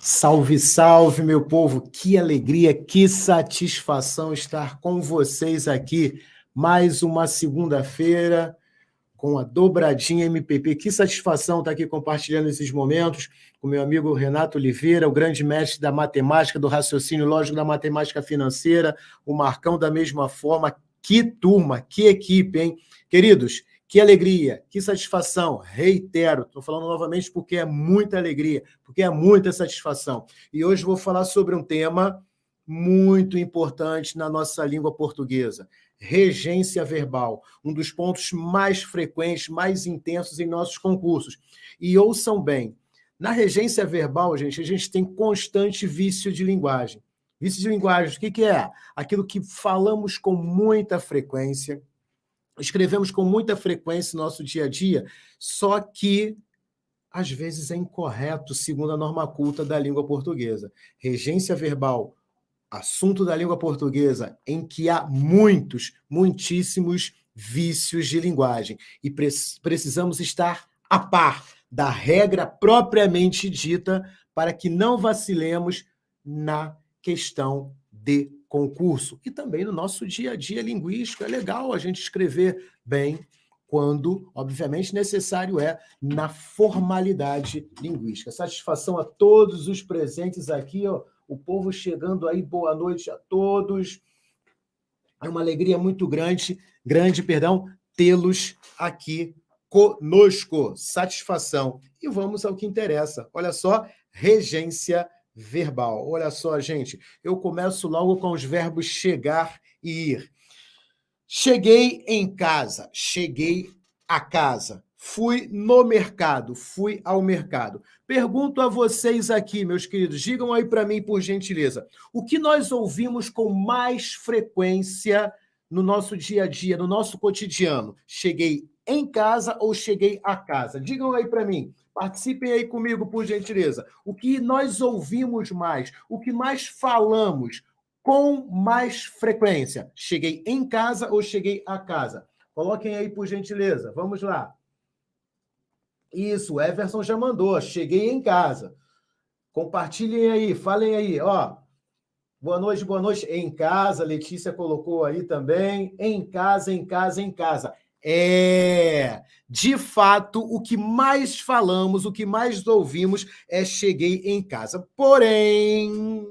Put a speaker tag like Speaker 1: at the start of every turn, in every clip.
Speaker 1: Salve, salve, meu povo! Que alegria, que satisfação estar com vocês aqui. Mais uma segunda-feira com a dobradinha MPP. Que satisfação estar aqui compartilhando esses momentos com meu amigo Renato Oliveira, o grande mestre da matemática, do raciocínio lógico da matemática financeira, o Marcão da mesma forma. Que turma, que equipe, hein? Queridos, que alegria, que satisfação. Reitero, estou falando novamente porque é muita alegria, porque é muita satisfação. E hoje vou falar sobre um tema muito importante na nossa língua portuguesa: regência verbal, um dos pontos mais frequentes, mais intensos em nossos concursos. E ouçam bem, na regência verbal, gente, a gente tem constante vício de linguagem. Vício de linguagem, o que é? Aquilo que falamos com muita frequência, escrevemos com muita frequência no nosso dia a dia, só que às vezes é incorreto, segundo a norma culta da língua portuguesa. Regência verbal, assunto da língua portuguesa em que há muitíssimos vícios de linguagem. E precisamos estar a par da regra propriamente dita para que não vacilemos na questão de concurso. E também no nosso dia a dia linguístico. É legal a gente escrever bem quando, obviamente, necessário é na formalidade linguística. Satisfação a todos os presentes aqui, ó. O povo chegando aí, boa noite a todos. É uma alegria muito grande, tê-los aqui conosco. Satisfação. E vamos ao que interessa. Olha só, regência verbal. Olha só, gente, eu começo logo com os verbos chegar e ir. Cheguei em casa, cheguei a casa. Fui no mercado, fui ao mercado. Pergunto a vocês aqui, meus queridos, digam aí para mim, por gentileza, o que nós ouvimos com mais frequência no nosso dia a dia, no nosso cotidiano? Cheguei em casa ou cheguei a casa? Digam aí para mim. Participem aí comigo, por gentileza. O que nós ouvimos mais? O que mais falamos com mais frequência? Cheguei em casa ou cheguei a casa? Coloquem aí, por gentileza. Vamos lá. Isso, o Everson já mandou. Cheguei em casa. Compartilhem aí, falem aí. Ó, boa noite, boa noite. Em casa, Letícia colocou aí também. Em casa, em casa, em casa. De fato, o que mais falamos, o que mais ouvimos é cheguei em casa. Porém,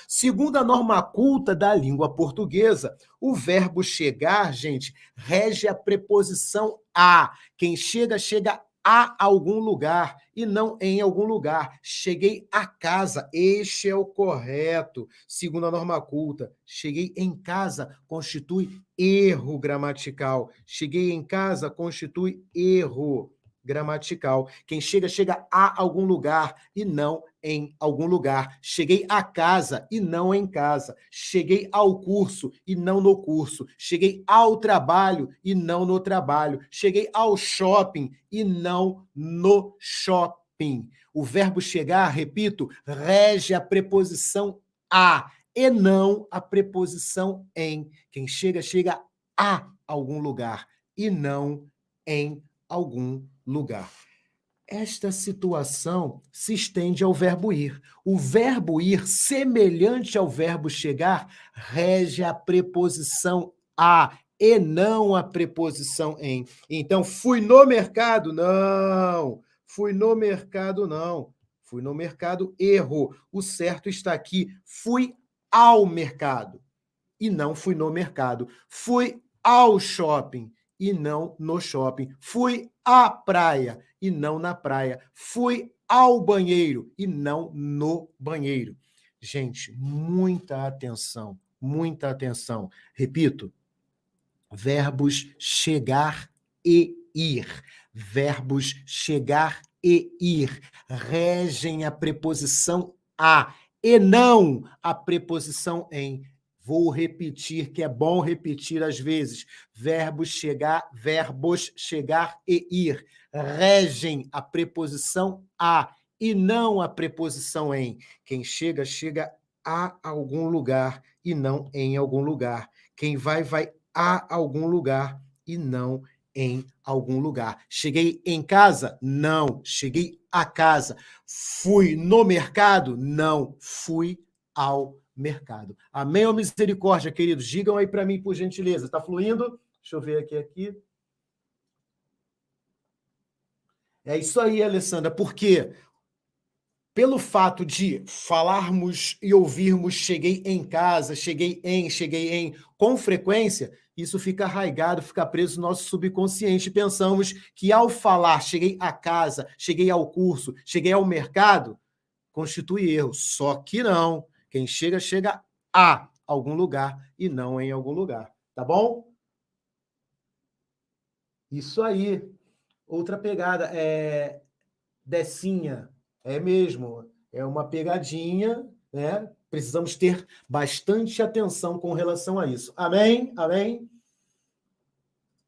Speaker 1: segundo a norma culta da língua portuguesa, o verbo chegar, gente, rege a preposição a. Quem chega, chega a algum lugar e não em algum lugar. Cheguei a casa, este é o correto, segundo a norma culta. Cheguei em casa constitui erro gramatical. Cheguei em casa constitui erro gramatical. Quem chega, chega a algum lugar e não em algum lugar. Cheguei a casa e não em casa. Cheguei ao curso e não no curso. Cheguei ao trabalho e não no trabalho. Cheguei ao shopping e não no shopping. O verbo chegar, repito, rege a preposição a e não a preposição em. Quem chega, chega a algum lugar e não em algum lugar. Esta situação se estende ao verbo ir. O verbo ir, semelhante ao verbo chegar, rege a preposição a e não a preposição em. Então, fui no mercado? Não. Fui no mercado? Não. Fui no mercado? Erro. O certo está aqui. Fui ao mercado e não fui no mercado. Fui ao shopping e não no shopping. Fui à praia e não na praia. Fui ao banheiro e não no banheiro. Gente, muita atenção, muita atenção. Repito, verbos chegar e ir. Verbos chegar e ir regem a preposição a e não a preposição em. Vou repetir, que é bom repetir às vezes. Verbos chegar e ir regem a preposição a e não a preposição em. Quem chega, chega a algum lugar e não em algum lugar. Quem vai, vai a algum lugar e não em algum lugar. Cheguei em casa? Não. Cheguei a casa. Fui no mercado? Não. Fui ao mercado. Amém ou misericórdia, queridos? Digam aí para mim, por gentileza. Está fluindo? Deixa eu ver aqui. É isso aí, Alessandra, porque pelo fato de falarmos e ouvirmos cheguei em casa, cheguei em, com frequência, isso fica arraigado, fica preso no nosso subconsciente. Pensamos que ao falar cheguei a casa, cheguei ao curso, cheguei ao mercado, constitui erro. Só que não. Quem chega, chega a algum lugar e não em algum lugar. Tá bom? Isso aí. Outra pegada é Decinha. É mesmo. É uma pegadinha, né? Precisamos ter bastante atenção com relação a isso. Amém? Amém?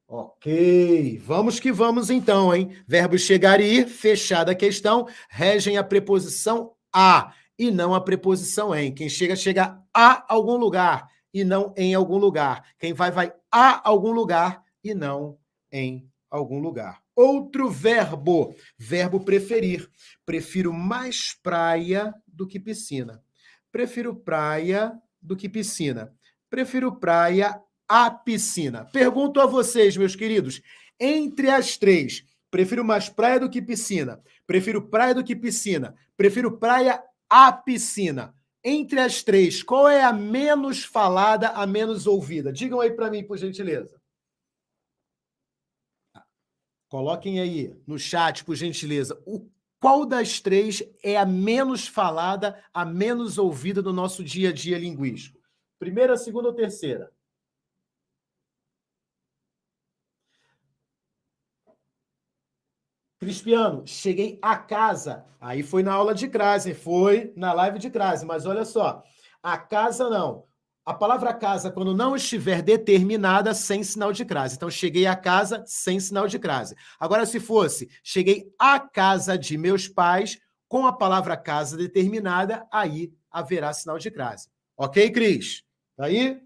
Speaker 1: Ok. Vamos que vamos então, hein? Verbo chegar e ir, fechada a questão, regem a preposição a e não a preposição em. Quem chega, chega a algum lugar e não em algum lugar. Quem vai, vai a algum lugar e não em algum lugar. Outro verbo, verbo preferir. Prefiro mais praia do que piscina. Prefiro praia do que piscina. Prefiro praia a piscina. Pergunto a vocês, meus queridos, entre as três, prefiro mais praia do que piscina. Prefiro praia do que piscina. Prefiro praia a piscina. Entre as três, qual é a menos falada, a menos ouvida? Digam aí para mim, por gentileza. Coloquem aí no chat, por gentileza. Qual das três é a menos falada, a menos ouvida no nosso dia a dia linguístico? Primeira, segunda ou terceira? Cristiano, cheguei a casa. Aí foi na aula de crase, foi na live de crase. Mas olha só, a casa não. A palavra casa, quando não estiver determinada, sem sinal de crase. Então, cheguei a casa sem sinal de crase. Agora, se fosse, cheguei à casa de meus pais, com a palavra casa determinada, aí haverá sinal de crase. Ok, Cris? Tá aí?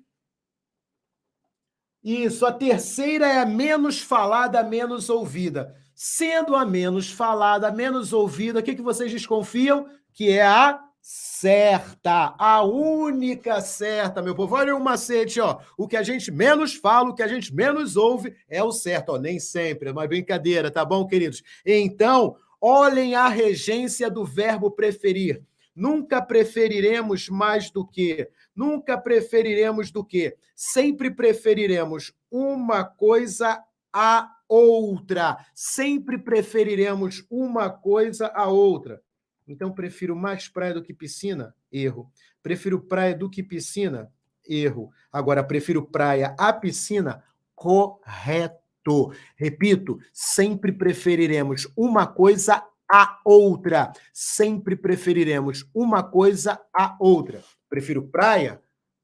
Speaker 1: Isso, a terceira é a menos falada, a menos ouvida. Sendo a menos falada, a menos ouvida, o que vocês desconfiam? Que é a certa, a única certa, meu povo. Olha o macete, ó. O que a gente menos fala, o que a gente menos ouve é o certo. Ó, nem sempre, é uma brincadeira, tá bom, queridos? Então, olhem a regência do verbo preferir. Nunca preferiremos mais do que. Nunca preferiremos do que. Sempre preferiremos uma coisa a outra. Sempre preferiremos uma coisa a outra. Então, prefiro mais praia do que piscina? Erro. Prefiro praia do que piscina? Erro. Agora, prefiro praia a piscina? Correto. Repito, sempre preferiremos uma coisa a outra. Sempre preferiremos uma coisa a outra. Prefiro praia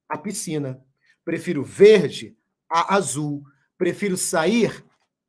Speaker 1: a piscina. Prefiro verde a azul. Prefiro sair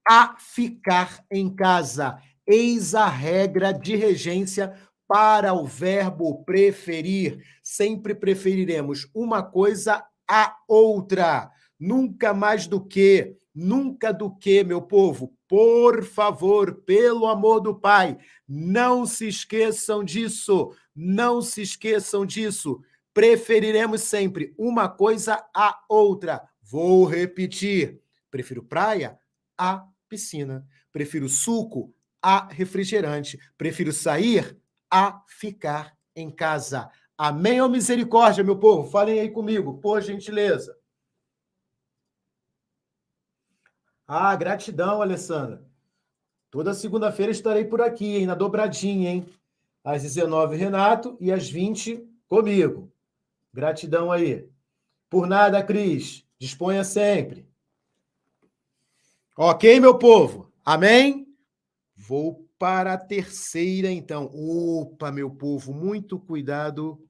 Speaker 1: a ficar em casa. Eis a regra de regência para o verbo preferir. Sempre preferiremos uma coisa a outra. Nunca mais do que, nunca do que, meu povo. Por favor, pelo amor do Pai, não se esqueçam disso. Não se esqueçam disso. Preferiremos sempre uma coisa a outra. Vou repetir. Prefiro praia a piscina. Prefiro suco a refrigerante. Prefiro sair a ficar em casa. Amém ou misericórdia, meu povo? Falem aí comigo, por gentileza. Ah, gratidão, Alessandra. Toda segunda-feira estarei por aqui, hein, na dobradinha, hein? Às 19, Renato, e às 20, comigo. Gratidão aí. Por nada, Cris. Disponha sempre. Ok, meu povo? Amém? Vou para a terceira, então. Opa, meu povo, muito cuidado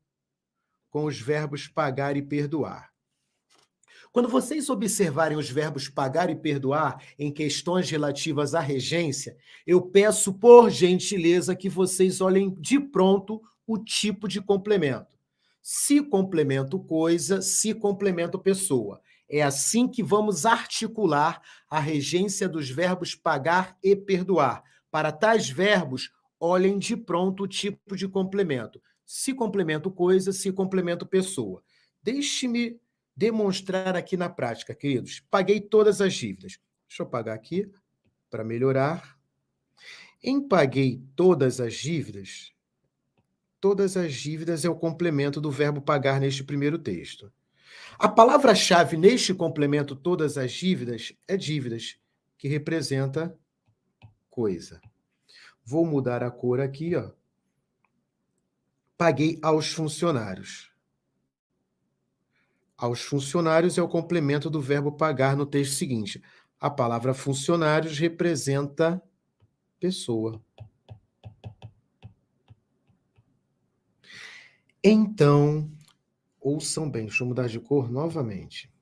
Speaker 1: com os verbos pagar e perdoar. Quando vocês observarem os verbos pagar e perdoar em questões relativas à regência, eu peço, por gentileza, que vocês olhem de pronto o tipo de complemento. Se complemento coisa, se complemento pessoa. É assim que vamos articular a regência dos verbos pagar e perdoar. Para tais verbos, olhem de pronto o tipo de complemento. Se complemento coisa, se complemento pessoa. Deixe-me demonstrar aqui na prática, queridos. Paguei todas as dívidas. Deixa eu pagar aqui para melhorar. Em paguei todas as dívidas é o complemento do verbo pagar neste primeiro texto. A palavra-chave neste complemento todas as dívidas é dívidas, que representa coisa. Vou mudar a cor aqui, ó. Paguei aos funcionários. Aos funcionários é o complemento do verbo pagar no texto seguinte. A palavra funcionários representa pessoa. Então, ouçam bem, deixa eu mudar de cor novamente.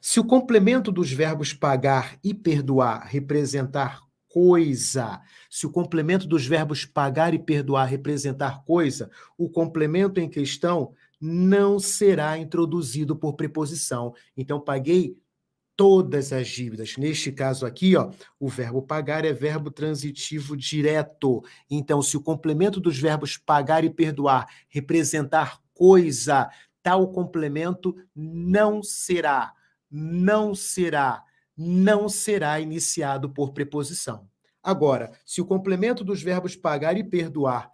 Speaker 1: Se o complemento dos verbos pagar e perdoar representar coisa, se o complemento dos verbos pagar e perdoar representar coisa, o complemento em questão não será introduzido por preposição. Então, paguei todas as dívidas. Neste caso aqui, ó, o verbo pagar é verbo transitivo direto. Então, se o complemento dos verbos pagar e perdoar representar coisa, tal complemento não será iniciado por preposição. Agora, se o complemento dos verbos pagar e perdoar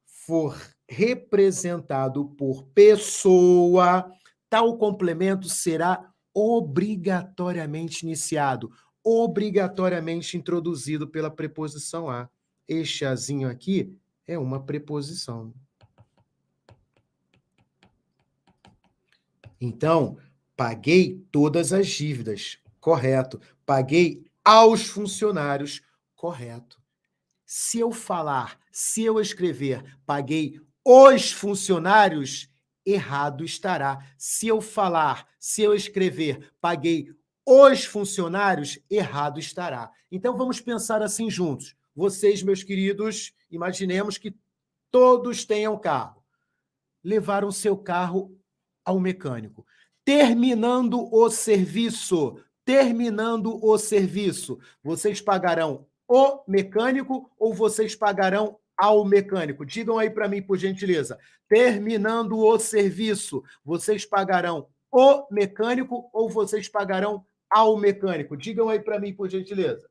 Speaker 1: for representado por pessoa, tal complemento será obrigatoriamente iniciado, obrigatoriamente introduzido pela preposição a. Este azinho aqui é uma preposição. Então, paguei todas as dívidas, correto. Paguei aos funcionários, correto. Se eu escrever, paguei os funcionários, errado estará. Se eu escrever, paguei os funcionários, errado estará. Então, vamos pensar assim juntos. Vocês, meus queridos, imaginemos que todos tenham carro. Levaram seu carro ao mecânico. Terminando o serviço, vocês pagarão o mecânico ou vocês pagarão ao mecânico? Digam aí para mim, por gentileza. Terminando o serviço, vocês pagarão o mecânico ou vocês pagarão ao mecânico? Digam aí para mim, por gentileza.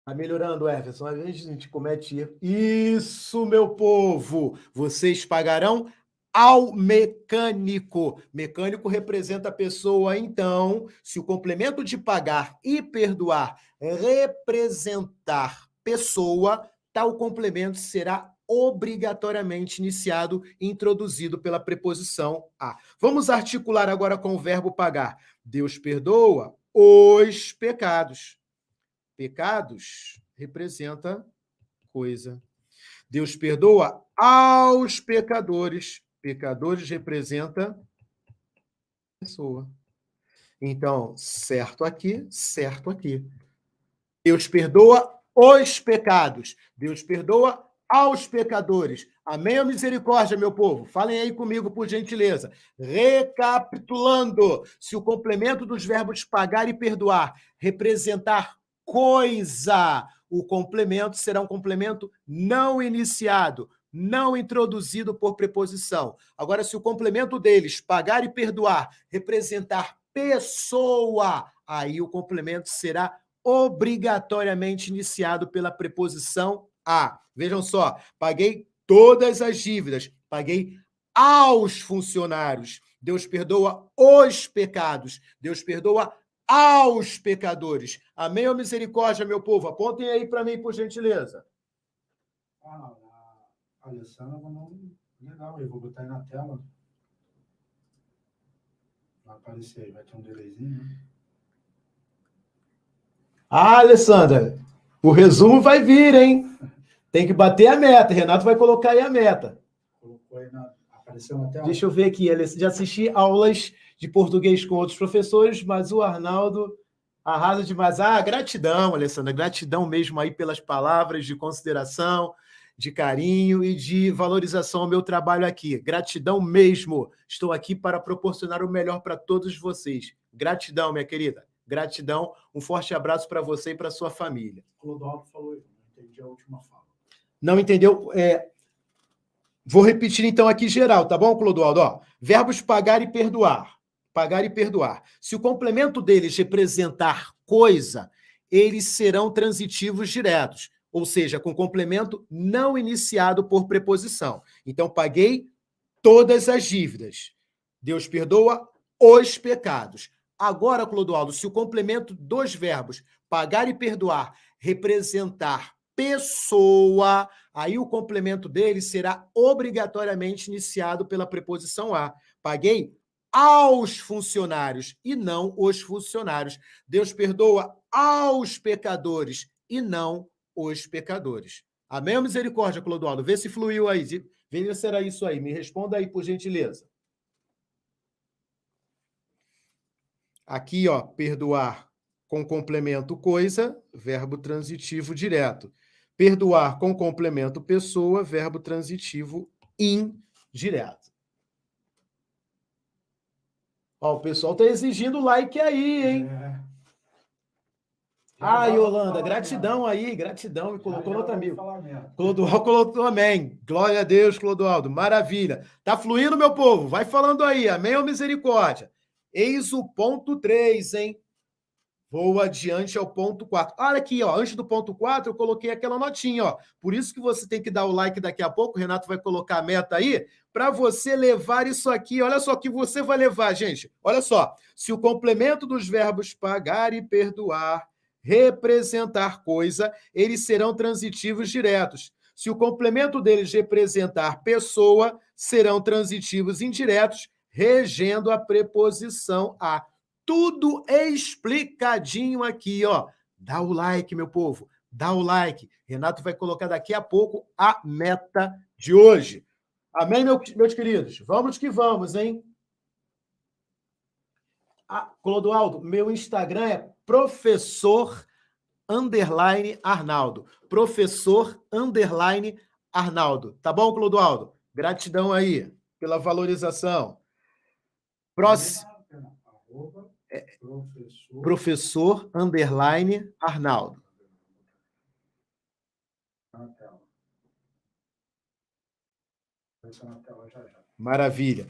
Speaker 1: Tá melhorando, Everson. Às vezes a gente comete erro. Isso, meu povo! Vocês pagarão ao mecânico. Mecânico representa a pessoa, então, se o complemento de pagar e perdoar representar pessoa, tal complemento será obrigatoriamente iniciado e introduzido pela preposição a. Vamos articular agora com o verbo pagar. Deus perdoa os pecados. Pecados representa coisa. Deus perdoa aos pecadores. Pecadores representa pessoa. Então, certo aqui, certo aqui. Deus perdoa os pecados. Deus perdoa aos pecadores. Amém ou misericórdia, meu povo? Falem aí comigo, por gentileza. Recapitulando, se o complemento dos verbos pagar e perdoar representar coisa, o complemento será um complemento não iniciado, não introduzido por preposição. Agora, se o complemento deles, pagar e perdoar, representar pessoa, aí o complemento será obrigatoriamente iniciado pela preposição a. Vejam só, paguei todas as dívidas, paguei aos funcionários. Deus perdoa os pecados. Deus perdoa aos pecadores. Amém ou misericórdia, meu povo? Apontem aí para mim, por gentileza.
Speaker 2: A Alessandra mandou legal, eu vou botar aí na tela. Vai aparecer aí, vai ter um delayzinho, né?
Speaker 1: Alessandra, o resumo vai vir, hein? Tem que bater a meta. Renato vai colocar aí a meta.
Speaker 2: Colocou aí apareceu na tela?
Speaker 1: Deixa eu ver aqui. Já assisti aulas de português com outros professores, mas o Arnaldo arrasa demais. Gratidão, Alessandra. Gratidão mesmo aí pelas palavras de consideração, de carinho e de valorização ao meu trabalho aqui. Gratidão mesmo. Estou aqui para proporcionar o melhor para todos vocês. Gratidão, minha querida. Gratidão. Um forte abraço para você e para sua família.
Speaker 2: O Clodoaldo falou, não entendi a última fala.
Speaker 1: Não entendeu? Vou repetir então aqui geral, tá bom, Clodoaldo? Ó, verbos pagar e perdoar. Pagar e perdoar. Se o complemento deles representar coisa, eles serão transitivos diretos, ou seja, com complemento não iniciado por preposição. Então, paguei todas as dívidas. Deus perdoa os pecados. Agora, Clodoaldo, se o complemento dos verbos pagar e perdoar representar pessoa, aí o complemento dele será obrigatoriamente iniciado pela preposição a. Paguei aos funcionários e não os funcionários. Deus perdoa aos pecadores e não os pecadores. Amém ou misericórdia, Clodoaldo? Vê se fluiu aí. Vê se será isso aí. Me responda aí, por gentileza. Aqui, ó, perdoar com complemento coisa, verbo transitivo direto. Perdoar com complemento pessoa, verbo transitivo indireto. Ó, o pessoal está exigindo like aí, hein? Yolanda, gratidão aí, gratidão. Me colocou no outro amigo. Clodoaldo colocou amém. Glória a Deus, Clodoaldo. Maravilha. Tá fluindo, meu povo? Vai falando aí. Amém ou misericórdia? Eis o ponto 3, hein? Vou adiante ao ponto 4. Olha aqui, ó, antes do ponto 4, eu coloquei aquela notinha, ó. Por isso que você tem que dar o like daqui a pouco, o Renato vai colocar a meta aí, para você levar isso aqui. Olha só o que você vai levar, gente. Olha só. Se o complemento dos verbos pagar e perdoar representar coisa, eles serão transitivos diretos. Se o complemento deles representar pessoa, serão transitivos indiretos, regendo a preposição a. Tudo explicadinho aqui, ó. Dá o like, meu povo. Dá o like. Renato vai colocar daqui a pouco a meta de hoje. Amém, meus queridos? Vamos que vamos, hein? Clodoaldo, meu Instagram é professor_Arnaldo. Professor_Arnaldo. Tá bom, Clodoaldo? Gratidão aí pela valorização. Próximo. Professor_Arnaldo. Maravilha.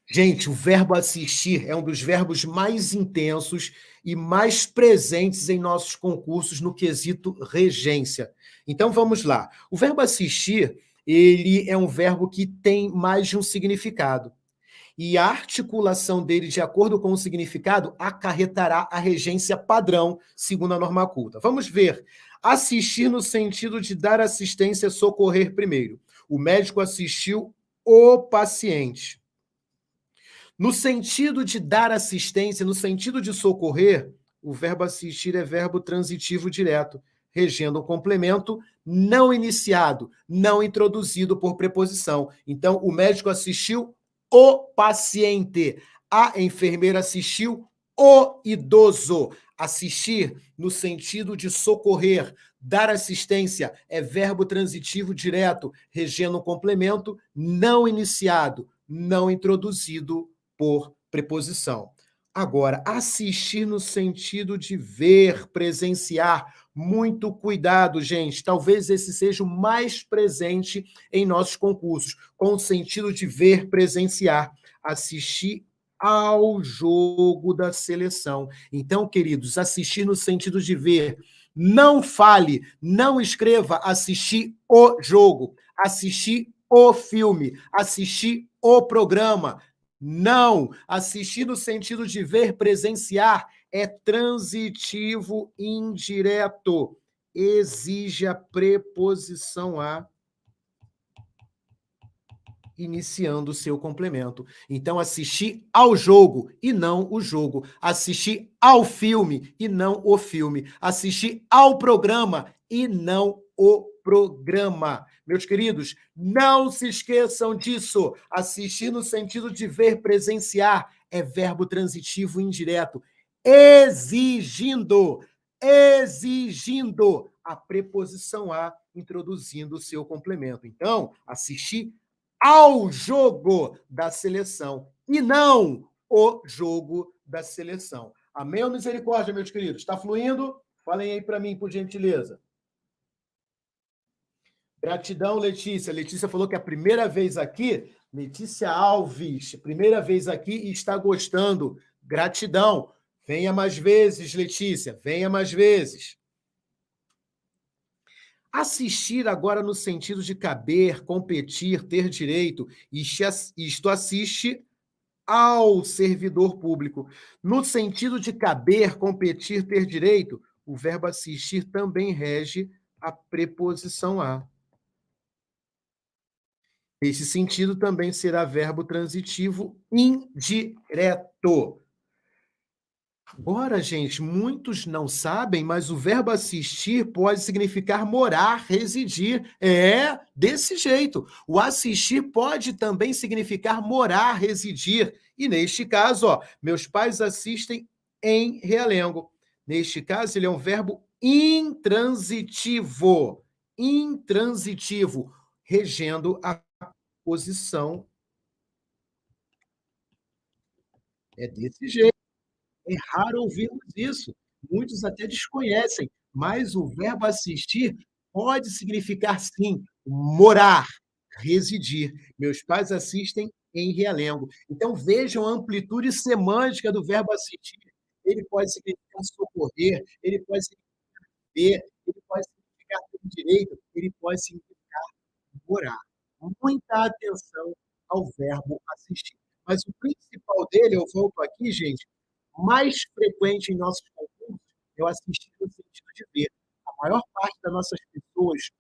Speaker 1: Gente, o verbo assistir é um dos verbos mais intensos e mais presentes em nossos concursos no quesito regência. Então, vamos lá. O verbo assistir, ele é um verbo que tem mais de um significado. E a articulação dele, de acordo com o significado, acarretará a regência padrão, segundo a norma culta. Vamos ver. Assistir no sentido de dar assistência, socorrer primeiro. O médico assistiu o paciente. No sentido de dar assistência, no sentido de socorrer, o verbo assistir é verbo transitivo direto, regendo um complemento não iniciado, não introduzido por preposição. Então, o médico assistiu o paciente. A enfermeira assistiu o idoso. Assistir no sentido de socorrer, dar assistência, é verbo transitivo direto, regendo um complemento não iniciado, não introduzido por preposição. Agora, assistir no sentido de ver, presenciar, muito cuidado, gente. Talvez esse seja o mais presente em nossos concursos, com o sentido de ver, presenciar, assistir ao jogo da seleção. Então, queridos, assistir no sentido de ver. Não fale, não escreva assistir o jogo, assistir o filme, assistir o programa. Não, assistir no sentido de ver, presenciar, é transitivo indireto. Exige a preposição a iniciando o seu complemento. Então, assistir ao jogo e não o jogo. Assistir ao filme e não o filme. Assistir ao programa e não o programa. Meus queridos, não se esqueçam disso. Assistir no sentido de ver, presenciar, é verbo transitivo indireto. Exigindo a preposição a introduzindo o seu complemento. Então, assistir ao jogo da seleção e não o jogo da seleção. Amém ou misericórdia, meus queridos? Está fluindo? Falem aí para mim, por gentileza. Gratidão, Letícia. Letícia falou que é a primeira vez aqui. Letícia Alves, primeira vez aqui e está gostando. Gratidão. Venha mais vezes, Letícia. Venha mais vezes. Assistir agora no sentido de caber, competir, ter direito. Isto assiste ao servidor público. No sentido de caber, competir, ter direito, o verbo assistir também rege a preposição a. Nesse sentido, também será verbo transitivo indireto. Agora, gente, muitos não sabem, mas o verbo assistir pode significar morar, residir. É desse jeito. O assistir pode também significar morar, residir. E neste caso, meus pais assistem em Realengo. Neste caso, ele é um verbo intransitivo. Intransitivo, regendo a posição. É desse jeito. É raro ouvirmos isso. Muitos até desconhecem, mas o verbo assistir pode significar, sim, morar, residir. Meus pais assistem em Realengo. Então, vejam a amplitude semântica do verbo assistir. Ele pode significar socorrer, ele pode significar ver, ele pode significar ter direito, ele pode significar morar. Muita atenção ao verbo assistir. Mas o principal dele, eu volto aqui, gente, mais frequente em nossos concursos é o assistir no sentido de ver. A maior parte das nossas pessoas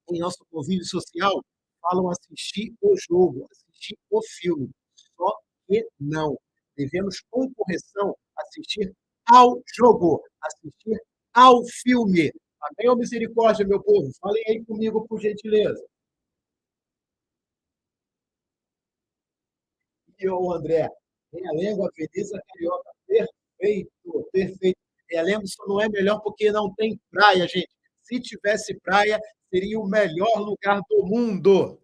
Speaker 1: em nosso convívio social falam assistir o jogo, assistir o filme. Só que não. Devemos, com correção, assistir ao jogo, assistir ao filme. Amém ou misericórdia, meu povo? Falem aí comigo, por gentileza. E o André, Realengo, a Veneza Carioca. Perfeito, perfeito. Realengo só não é melhor porque não tem praia, gente. Se tivesse praia, seria o melhor lugar do mundo.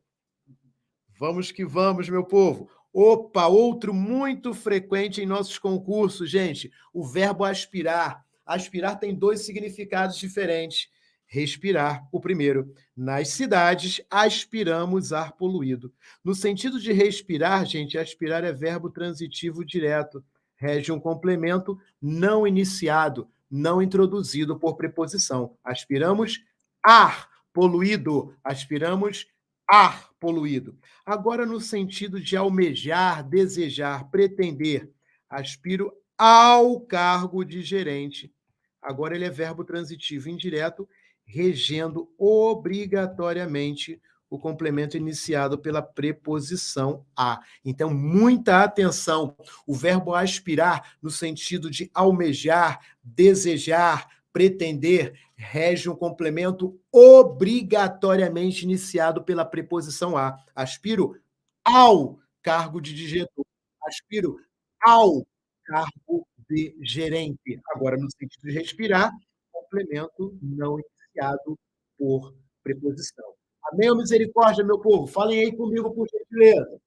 Speaker 1: Vamos que vamos, meu povo. Opa, outro muito frequente em nossos concursos, gente, o verbo aspirar. Aspirar tem dois significados diferentes. Respirar, o primeiro. Nas cidades, aspiramos ar poluído. No sentido de respirar, gente, aspirar é verbo transitivo direto. Rege um complemento não iniciado, não introduzido por preposição. Aspiramos ar poluído. Aspiramos ar poluído. Agora, no sentido de almejar, desejar, pretender, aspiro ao cargo de gerente. Agora ele é verbo transitivo indireto, regendo obrigatoriamente o complemento iniciado pela preposição a. Então, muita atenção. O verbo aspirar, no sentido de almejar, desejar, pretender, rege um complemento obrigatoriamente iniciado pela preposição a. Aspiro ao cargo de diretor. Aspiro ao cargo de gerente. Agora, no sentido de respirar, complemento não iniciado por preposição. Amém ou misericórdia, meu povo? Falem aí comigo, por gentileza.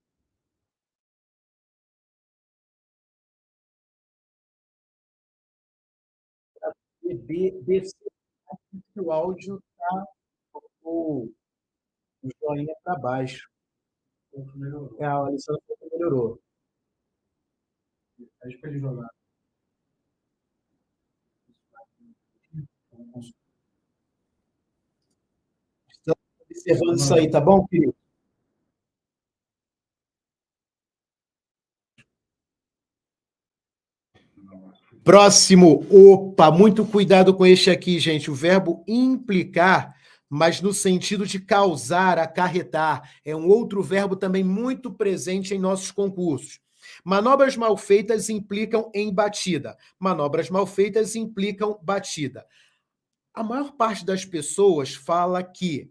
Speaker 1: O áudio está o joinha para baixo. A Alessandra melhorou.
Speaker 2: Pede para ele jogar.
Speaker 1: Estamos observando isso aí, tá bom, querido? Próximo. Opa, muito cuidado com este aqui, gente. O verbo implicar, mas no sentido de causar, acarretar. É um outro verbo também muito presente em nossos concursos. Manobras mal feitas implicam em batida. Manobras mal feitas implicam batida. A maior parte das pessoas fala que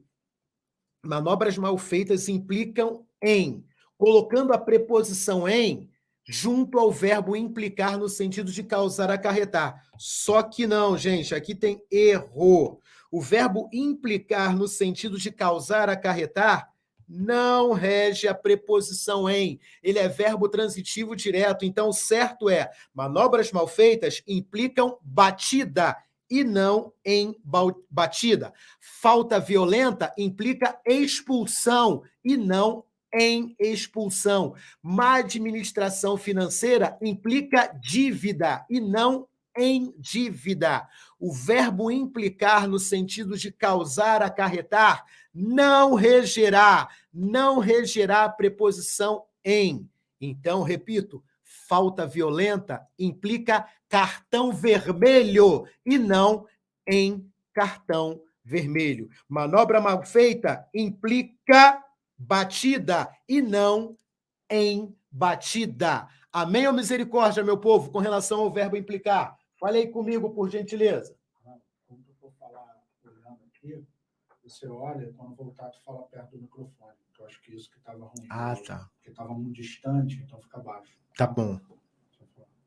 Speaker 1: manobras mal feitas implicam em. Colocando a preposição em, junto ao verbo implicar no sentido de causar, acarretar. Só que não, gente, aqui tem erro. O verbo implicar no sentido de causar, acarretar, não rege a preposição em. Ele é verbo transitivo direto. Então, o certo é: manobras mal feitas implicam batida e não em batida. Falta violenta implica expulsão e não em expulsão. Má administração financeira implica dívida e não em dívida. O verbo implicar no sentido de causar, acarretar, não regerá a preposição em. Então, repito, falta violenta implica cartão vermelho e não em cartão vermelho. Manobra mal feita implica batida e não em batida. Amém ou misericórdia, meu povo, com relação ao verbo implicar? Fale aí comigo, por gentileza.
Speaker 2: Quando eu for falar olhando aqui, você olha, quando voltar, tu fala perto do microfone. Eu acho que isso que estava ruim.
Speaker 1: Ah, tá.
Speaker 2: Porque estava muito distante, então fica baixo.
Speaker 1: Tá bom.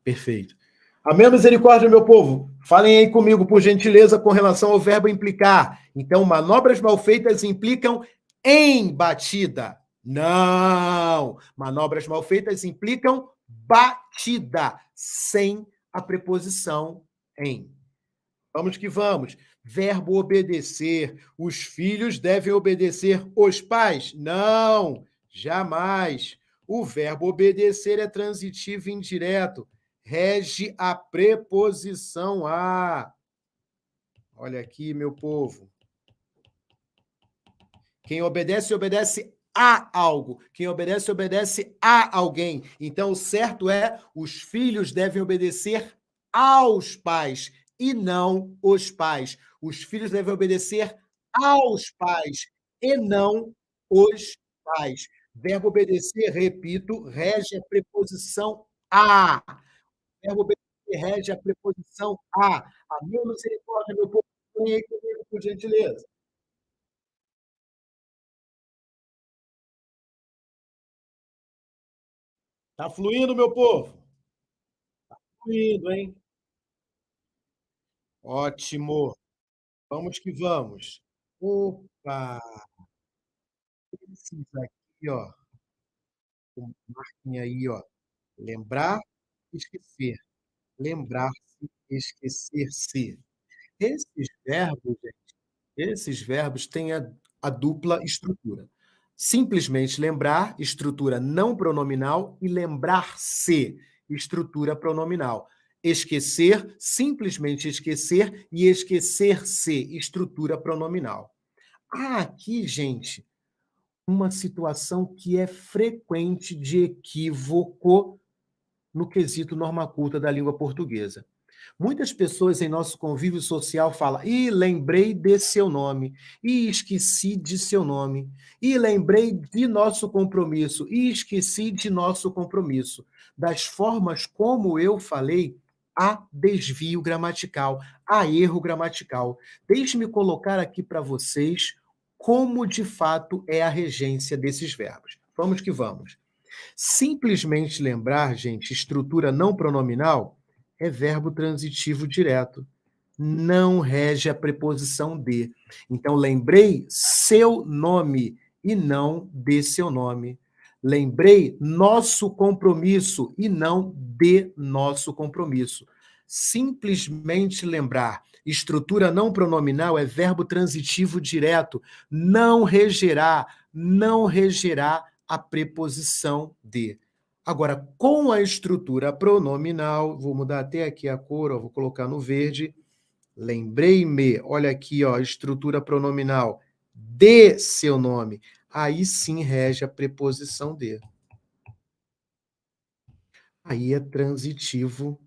Speaker 1: Perfeito. Amém, misericórdia, meu povo. Falem aí comigo, por gentileza, com relação ao verbo implicar. Então, manobras mal feitas implicam em batida. Não! Manobras mal feitas implicam batida, sem a preposição em. Vamos que vamos. Verbo obedecer. Os filhos devem obedecer os pais? Não, jamais. O verbo obedecer é transitivo e indireto. Rege a preposição a. Olha aqui, meu povo. Quem obedece, obedece a algo. Quem obedece, obedece a alguém. Então, o certo é: os filhos devem obedecer aos pais e não os pais. Os filhos devem obedecer aos pais e não os pais. Verbo obedecer, repito, rege a preposição a. Verbo obedecer rege a preposição a. A minha misericórdia, meu povo, venha aí comigo, por gentileza. Tá fluindo, meu povo? Tá fluindo, hein? Ótimo. Vamos que vamos. Opa! Esses aqui, ó. Marquem aí, ó. Lembrar, esquecer. Lembrar-se, esquecer-se. Esses verbos, esses verbos têm a dupla estrutura. Simplesmente lembrar, estrutura não pronominal, e lembrar-se, estrutura pronominal. Esquecer, simplesmente esquecer, e esquecer-se, estrutura pronominal. Há aqui, gente, uma situação que é frequente de equívoco no quesito norma culta da língua portuguesa. Muitas pessoas em nosso convívio social falam: "Ih, lembrei de seu nome, e esqueci de seu nome, e lembrei de nosso compromisso, e esqueci de nosso compromisso". Das formas como eu falei, há desvio gramatical, há erro gramatical. Deixe-me colocar aqui para vocês como de fato é a regência desses verbos. Vamos que vamos. Simplesmente lembrar, gente, estrutura não pronominal é verbo transitivo direto. Não rege a preposição de. Então, lembrei seu nome e não de seu nome. Lembrei nosso compromisso e não de nosso compromisso. Simplesmente lembrar. Estrutura não pronominal é verbo transitivo direto. Não regerá a preposição de. Agora, com a estrutura pronominal, vou mudar até aqui a cor, ó, vou colocar no verde. Lembrei-me, olha aqui, ó, estrutura pronominal de seu nome. Aí sim rege a preposição de. Aí é transitivo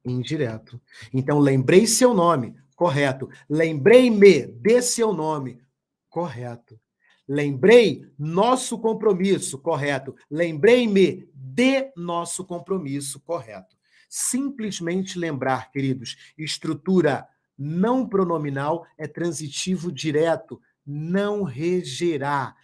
Speaker 1: indireto. Então, lembrei seu nome, correto. Lembrei-me de seu nome, correto. Lembrei nosso compromisso, correto. Lembrei-me de nosso compromisso, correto. Simplesmente lembrar, queridos, estrutura não pronominal é transitivo direto, não regerá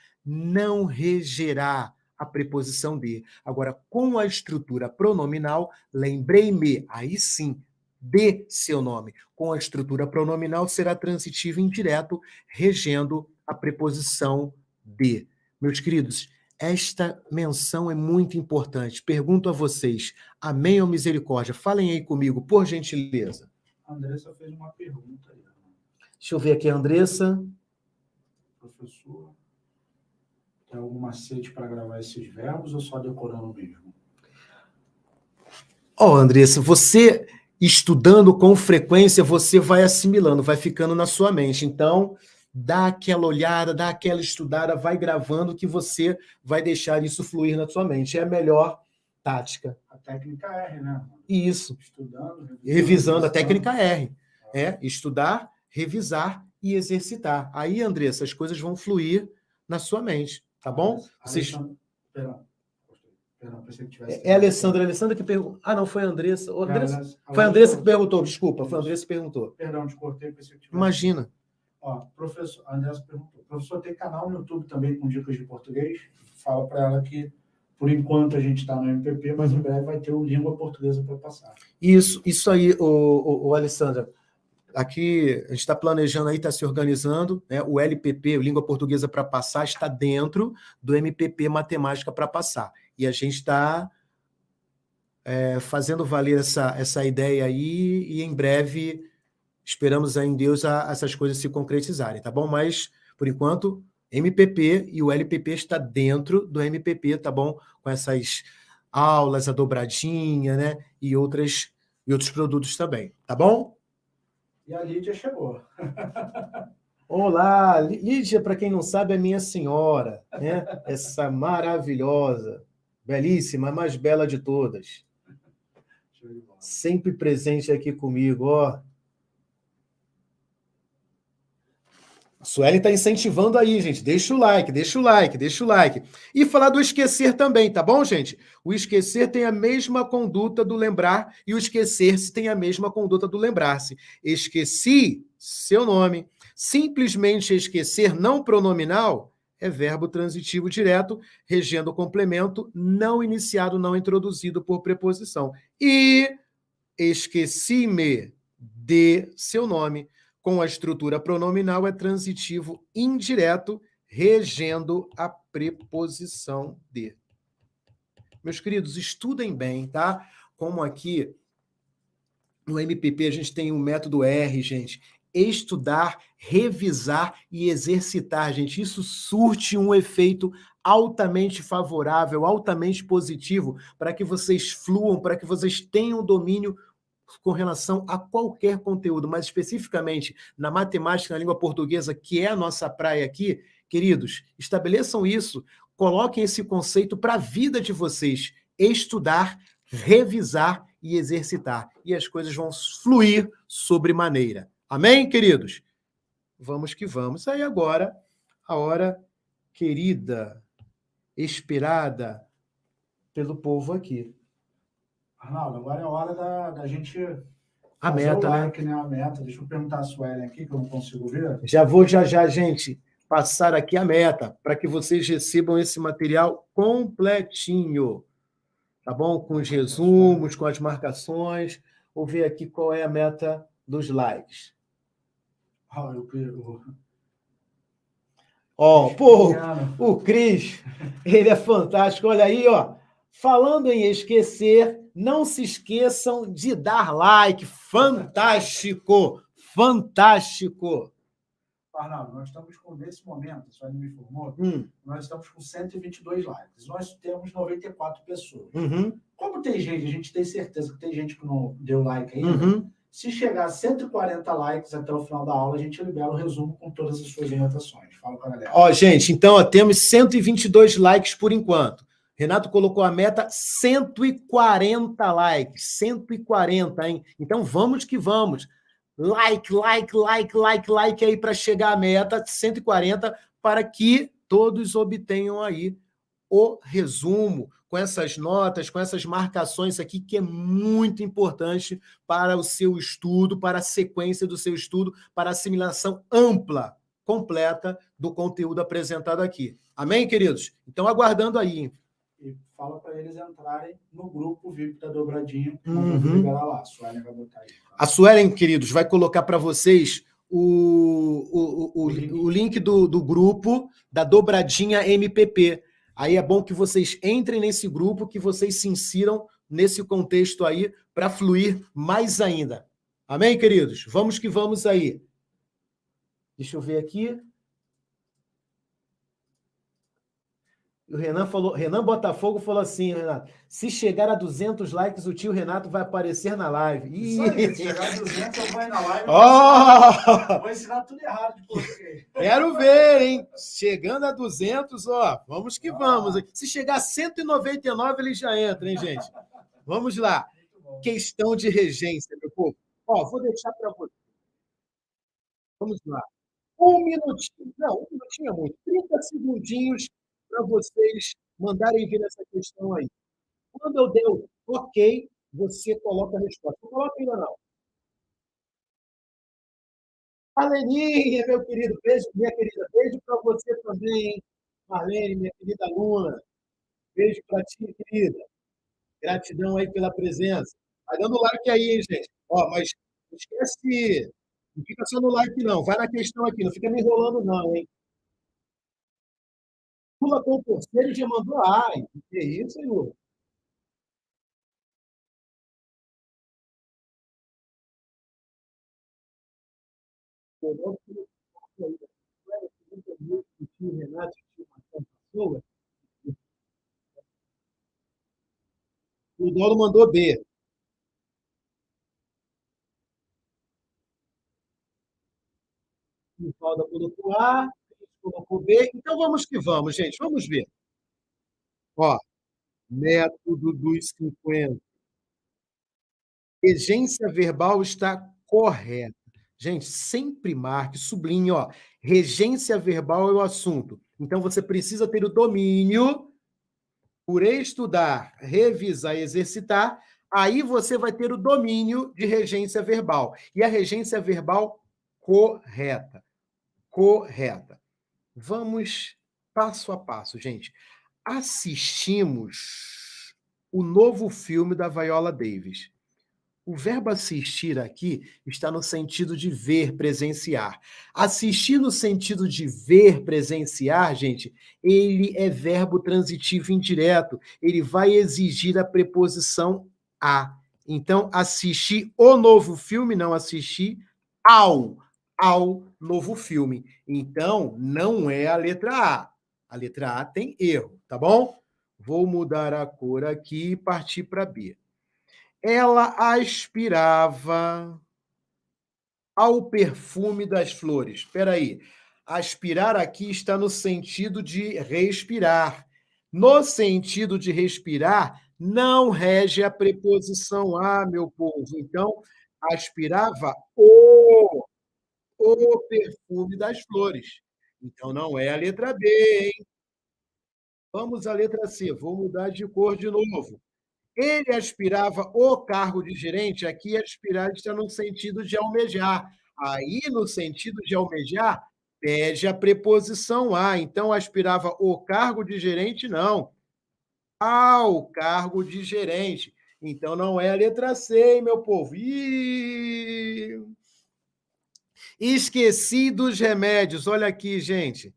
Speaker 1: a preposição de. Agora, com a estrutura pronominal, lembrei-me, aí sim, de seu nome. Com a estrutura pronominal, será transitivo indireto, regendo a preposição de. Meus queridos, esta menção é muito importante. Pergunto a vocês, amém ou misericórdia? Falem aí comigo, por gentileza.
Speaker 2: A Andressa fez uma pergunta aí.
Speaker 1: Deixa eu ver aqui, Andressa.
Speaker 2: Professor, tem algum macete para gravar esses verbos ou só decorando mesmo?
Speaker 1: Andressa, você estudando com frequência, você vai assimilando, vai ficando na sua mente. Então, dá aquela olhada, dá aquela estudada, vai gravando que você vai deixar isso fluir na sua mente. É a melhor tática.
Speaker 2: A técnica R, né?
Speaker 1: Isso.
Speaker 2: Estudando,
Speaker 1: revisando a técnica R. Estudar, revisar e exercitar. Aí, Andressa, as coisas vão fluir na sua mente, tá bom?
Speaker 2: Vocês... Perdão, pensei que tivesse...
Speaker 1: É a Alessandra que perguntou. Ah, não, foi a Andressa. Foi a Andressa que perguntou, desculpa, foi a Andressa que perguntou.
Speaker 2: Perdão, te cortei, pensei que tivesse...
Speaker 1: Imagina.
Speaker 2: Professor, a Andressa perguntou, professor, tem canal no YouTube também com dicas de português? Fala para ela que, por enquanto, a gente está no MPP, mas em breve vai ter o Língua Portuguesa para passar. Isso
Speaker 1: aí, o Alessandra. Aqui, a gente está planejando aí, está se organizando, né? O LPP, o Língua Portuguesa para Passar, está dentro do MPP Matemática para Passar. E a gente está fazendo valer essa ideia aí e, em breve, esperamos em Deus essas coisas se concretizarem, tá bom? Mas, por enquanto, MPP e o LPP está dentro do MPP, tá bom? Com essas aulas, a dobradinha, né? E outros produtos também, tá bom?
Speaker 2: E a Lídia chegou.
Speaker 1: Olá, Lídia, para quem não sabe, é minha senhora, né? Essa maravilhosa, belíssima, a mais bela de todas. Sempre presente aqui comigo, ó. A Sueli está incentivando aí, gente. Deixa o like, deixa o like, deixa o like. E falar do esquecer também, tá bom, gente? O esquecer tem a mesma conduta do lembrar e o esquecer-se tem a mesma conduta do lembrar-se. Esqueci seu nome. Simplesmente esquecer não pronominal é verbo transitivo direto, regendo o complemento não iniciado, não introduzido por preposição. E esqueci-me de seu nome. Com a estrutura pronominal, é transitivo indireto, regendo a preposição de. Meus queridos, estudem bem, tá? Como aqui no MPP a gente tem o método R, gente. Estudar, revisar e exercitar, gente. Isso surte um efeito altamente favorável, altamente positivo, para que vocês fluam, para que vocês tenham domínio com relação a qualquer conteúdo, mas especificamente na matemática, na língua portuguesa, que é a nossa praia aqui, queridos, estabeleçam isso, coloquem esse conceito para a vida de vocês, estudar, revisar e exercitar, e as coisas vão fluir sobremaneira. Amém, queridos? Vamos que vamos. Aí agora, a hora querida, esperada pelo povo aqui.
Speaker 2: Arnaldo, agora é a hora da gente
Speaker 1: a meta,
Speaker 2: o like, né? A meta. Deixa eu perguntar a Suelen aqui, que eu não consigo ver.
Speaker 1: Já, gente, passar aqui a meta, para que vocês recebam esse material completinho, tá bom? Com os resumos, com as marcações. Vou ver aqui qual é a meta dos likes. O Cris, ele é fantástico. Olha aí, ó. Falando em esquecer, não se esqueçam de dar like. Fantástico! Fantástico!
Speaker 2: Arnaldo, nós estamos com, nesse momento, a senhora me informou, nós estamos com 122 likes. Nós temos 94 pessoas. Como tem gente, a gente tem certeza que tem gente que não deu like ainda, se chegar a 140 likes até o final da aula, a gente libera o resumo com todas as suas anotações. Fala com a galera.
Speaker 1: Ó, gente, então, ó, temos 122 likes por enquanto. Renato colocou a meta 140 likes. 140, hein? Então, vamos que vamos. Like aí para chegar à meta 140, para que todos obtenham aí o resumo, com essas notas, com essas marcações aqui, que é muito importante para o seu estudo, para a sequência do seu estudo, para a assimilação ampla, completa do conteúdo apresentado aqui. Amém, queridos? Então, aguardando aí.
Speaker 2: e fala para eles entrarem no grupo VIP da Dobradinha, que nós vamos liberar lá. A Suelen vai botar aí.
Speaker 1: A Suelen, queridos, vai colocar para vocês o link do grupo da Dobradinha MPP. Aí é bom que vocês entrem nesse grupo, que vocês se insiram nesse contexto aí para fluir mais ainda. Amém, queridos? Vamos que vamos aí. Deixa eu ver aqui. O Renan Botafogo falou assim, Renato, se chegar a 200 likes, o tio Renato vai aparecer na live.
Speaker 2: Isso aí, se chegar a 200, eu vou ir na live. Vou ensinar tudo errado de português.
Speaker 1: Quero ver, hein? Chegando a 200, ó, vamos que vamos. Se chegar a 199, ele já entra, hein, gente? Vamos lá. Questão de regência, meu povo. Ó, vou deixar para você. Vamos lá. Um minutinho é muito. 30 segundinhos para vocês mandarem vir essa questão aí. Quando eu der o ok, você coloca a resposta. Não coloca ainda não. Marleninha, meu querido, beijo, minha querida, beijo para você também, hein? Marlene, minha querida aluna. Beijo para ti, querida. Gratidão aí pela presença. Vai dando like aí, hein, gente. Ó, mas não esquece, não fica só no like, não. Vai na questão aqui, não fica me enrolando, não, hein? Lula com o terceiro já mandou ai. Que isso, hein, Lula? O tio Renato, tio Marcão Pessoa, o Dolo mandou B. O Paulo colocou A, colocou B. Então vamos que vamos, gente. Vamos ver. Ó, método dos 50. Regência verbal está correta. Gente, sempre marque, sublinhe, ó. Regência verbal é o assunto. Então você precisa ter o domínio por estudar, revisar e exercitar. Aí você vai ter o domínio de regência verbal. E a regência verbal correta. Correta. Vamos passo a passo, gente. Assistimos o novo filme da Viola Davis. O verbo assistir aqui está no sentido de ver, presenciar. Assistir no sentido de ver, presenciar, gente, ele é verbo transitivo indireto. Ele vai exigir a preposição a. Então, assistir o novo filme, não assistir ao novo filme. Então, não é a letra A. A letra A tem erro, tá bom? Vou mudar a cor aqui e partir para B. Ela aspirava ao perfume das flores. Espera aí. Aspirar aqui está no sentido de respirar. No sentido de respirar, não rege a preposição a, meu povo. Então, aspirava o perfume das flores. Então, não é a letra B, hein? Vamos à letra C. Vou mudar de cor de novo. Ele aspirava o cargo de gerente, aqui aspirar está no sentido de almejar. Aí, no sentido de almejar, pede a preposição a. Então, aspirava o cargo de gerente, não. Ao cargo de gerente. Então, não é a letra C, hein, meu povo? Esqueci dos remédios. Olha aqui, gente.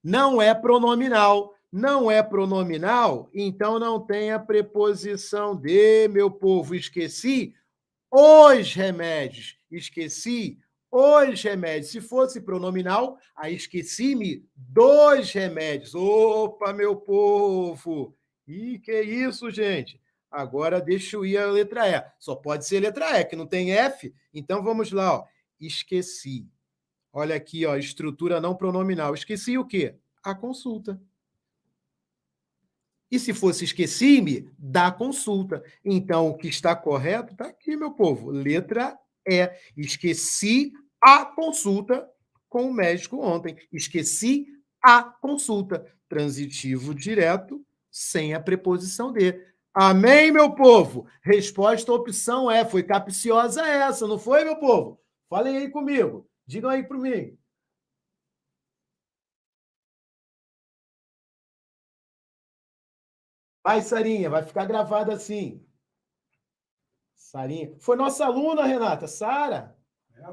Speaker 1: Não é pronominal. Não é pronominal, então não tem a preposição de, meu povo. Esqueci os remédios. Esqueci os remédios. Se fosse pronominal, aí esqueci-me dos remédios. Opa, meu povo! Ih, que isso, gente? Agora deixa eu ir a letra E. Só pode ser letra E, que não tem F. Então vamos lá, ó. Esqueci. Olha aqui, ó, estrutura não pronominal. Esqueci o quê? A consulta. E se fosse esqueci-me, da consulta. Então, o que está correto está aqui, meu povo. Letra E. Esqueci a consulta com o médico ontem. Esqueci a consulta. Transitivo direto, sem a preposição de. Amém, meu povo? Resposta opção E. Foi capciosa essa, não foi, meu povo? Falem aí comigo. Digam aí para mim. Vai, Sarinha, vai ficar gravado assim. Sarinha. Foi nossa aluna, Renata, Sara.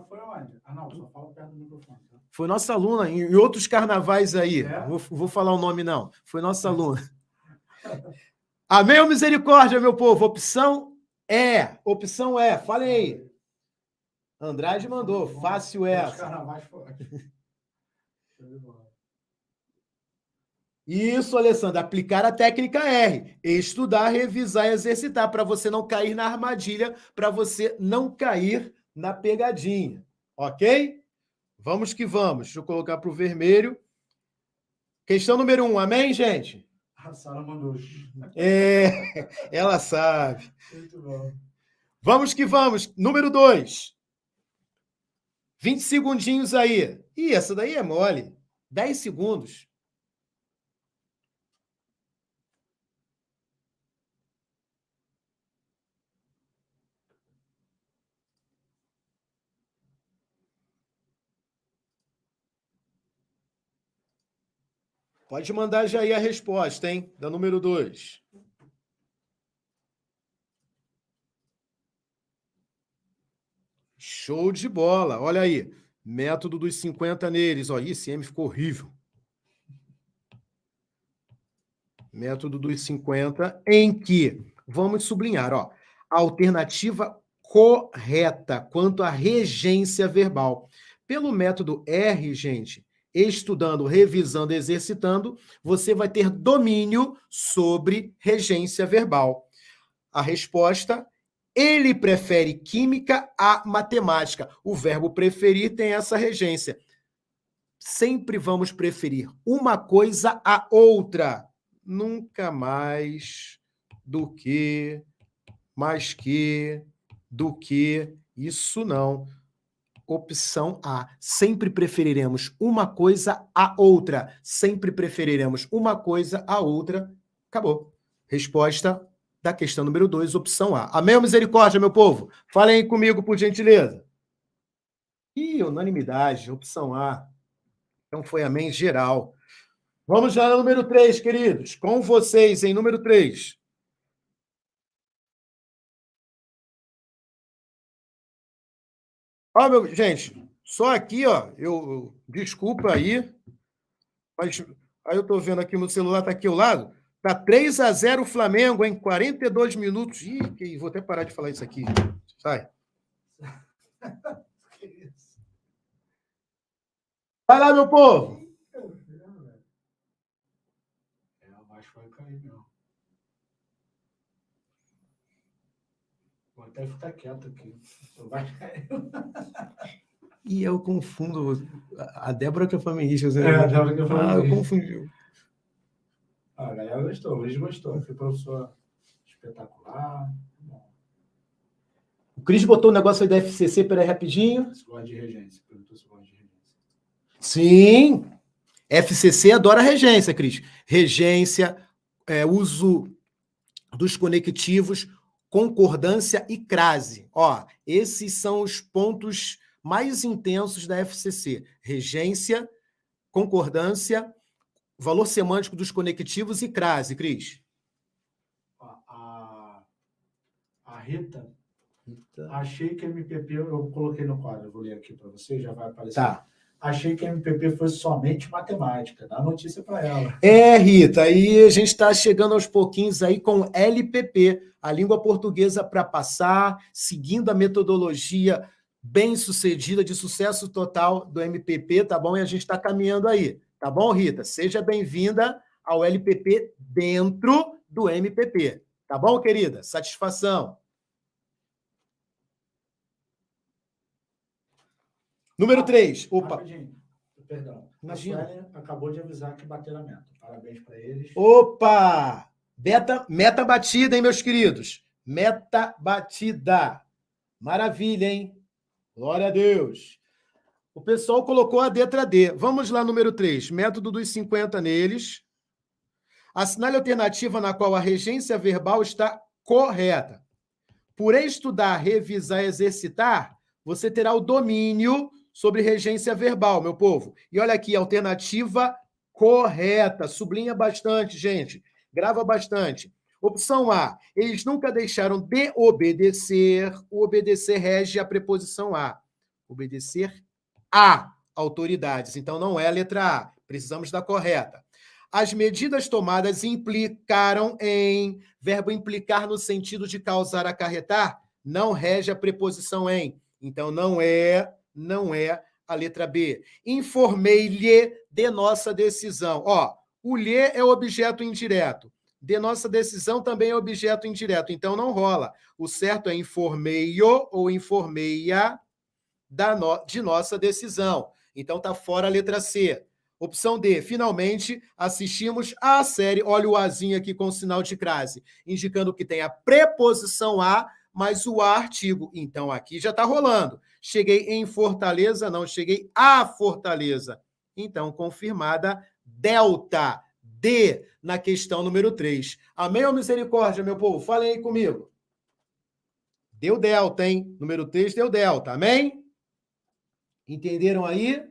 Speaker 2: Foi onde? Ah, não, só fala perto do microfone. Tá?
Speaker 1: Foi nossa aluna em outros carnavais aí.
Speaker 2: É?
Speaker 1: Vou falar o nome, não. Foi nossa aluna. Amém ou misericórdia, meu povo? Opção é. Opção é. Falem aí. Andrade mandou. Fácil essa.
Speaker 2: Carnavais foi.
Speaker 1: Isso, Alessandra. Aplicar a técnica R. Estudar, revisar e exercitar para você não cair na armadilha, para você não cair na pegadinha. Ok? Vamos que vamos. Deixa eu colocar para o vermelho. Questão número 1. Amém, gente?
Speaker 2: A Sara mandou.
Speaker 1: Ela sabe.
Speaker 2: Muito bom.
Speaker 1: Vamos que vamos. Número 2. 20 segundinhos aí. Ih, essa daí é mole. 10 segundos. Pode mandar já aí a resposta, hein? Da número 2. Show de bola. Olha aí. Método dos 50 neles. Ó, esse M ficou horrível. Método dos 50, em que, vamos sublinhar, ó, a alternativa correta quanto à regência verbal. Pelo método R, gente, estudando, revisando, exercitando, você vai ter domínio sobre regência verbal. A resposta, ele prefere química a matemática. O verbo preferir tem essa regência. Sempre vamos preferir uma coisa a outra. Nunca mais do que, mais que, do que. Isso não. Opção A. Sempre preferiremos uma coisa a outra. Sempre preferiremos uma coisa a outra. Acabou. Resposta da questão número 2, opção A. Amém ou misericórdia, meu povo? Falem aí comigo, por gentileza. Ih, unanimidade, opção A. Então foi amém geral. Vamos já no número 3, queridos. Com vocês, em número 3. Ó, gente, só aqui, ó, desculpa aí, mas aí eu tô vendo aqui no celular, tá aqui ao lado, tá 3-0 o Flamengo, em 42 minutos. Ih, vou até parar de falar isso aqui. Sai. Vai lá, meu povo.
Speaker 2: Vai cair, não. Vou até ficar quieto aqui. Vai cair.
Speaker 1: E eu confundo a Débora que é feminista.
Speaker 2: A Débora que é feminista.
Speaker 1: Eu confundi.
Speaker 2: A galera gostou, o Luiz gostou. Foi professor espetacular.
Speaker 1: O Cris botou o negócio aí da FCC, peraí, rapidinho.
Speaker 2: Você gosta de regência? Perguntou se gosta de regência.
Speaker 1: Sim! FCC adora regência, Cris. Regência, uso dos conectivos, concordância e crase. Ó, esses são os pontos mais intensos da FCC. Regência, concordância, valor semântico dos conectivos e crase, Cris.
Speaker 2: A Rita, achei que MPP, eu coloquei no quadro, eu vou ler aqui para você, já vai aparecer.
Speaker 1: Tá.
Speaker 2: Achei que MPP fosse somente matemática. Dá notícia para ela.
Speaker 1: Rita, aí a gente está chegando aos pouquinhos aí com LPP, a língua portuguesa para passar, seguindo a metodologia bem-sucedida, de sucesso total do MPP, tá bom? E a gente está caminhando aí, tá bom, Rita? Seja bem-vinda ao LPP dentro do MPP, tá bom, querida? Satisfação. Número 3. Opa.
Speaker 2: Rapidinho. Perdão.
Speaker 1: Imagina.
Speaker 2: A Suelen acabou de avisar que bateu a meta. Parabéns para eles.
Speaker 1: Opa! Meta batida, hein, meus queridos? Meta batida. Maravilha, hein? Glória a Deus. O pessoal colocou a letra D. Vamos lá, número 3. Método dos 50 neles. Assinale a alternativa na qual a regência verbal está correta. Por estudar, revisar e exercitar, você terá o domínio sobre regência verbal, meu povo. E olha aqui, alternativa correta. Sublinha bastante, gente. Grava bastante. Opção A, eles nunca deixaram de obedecer. O obedecer rege a preposição a. Obedecer a autoridades. Então, não é a letra A. Precisamos da correta. As medidas tomadas implicaram em... Verbo implicar no sentido de causar, acarretar, não rege a preposição em. Então, não é a letra B. Informei-lhe de nossa decisão. Ó, o lhe é objeto indireto. De nossa decisão também é objeto indireto. Então, não rola. O certo é informei-o ou informei-a de nossa decisão. Então, está fora a letra C. Opção D, finalmente assistimos à série, olha o Azinho aqui com o sinal de crase, indicando que tem a preposição a, mas o a artigo. Então, aqui já está rolando. Cheguei em Fortaleza, não, cheguei a Fortaleza. Então, confirmada delta, D, na questão número 3. Amém ou misericórdia, meu povo? Falem aí comigo. Deu delta, hein? Número 3 deu delta, amém? Entenderam aí?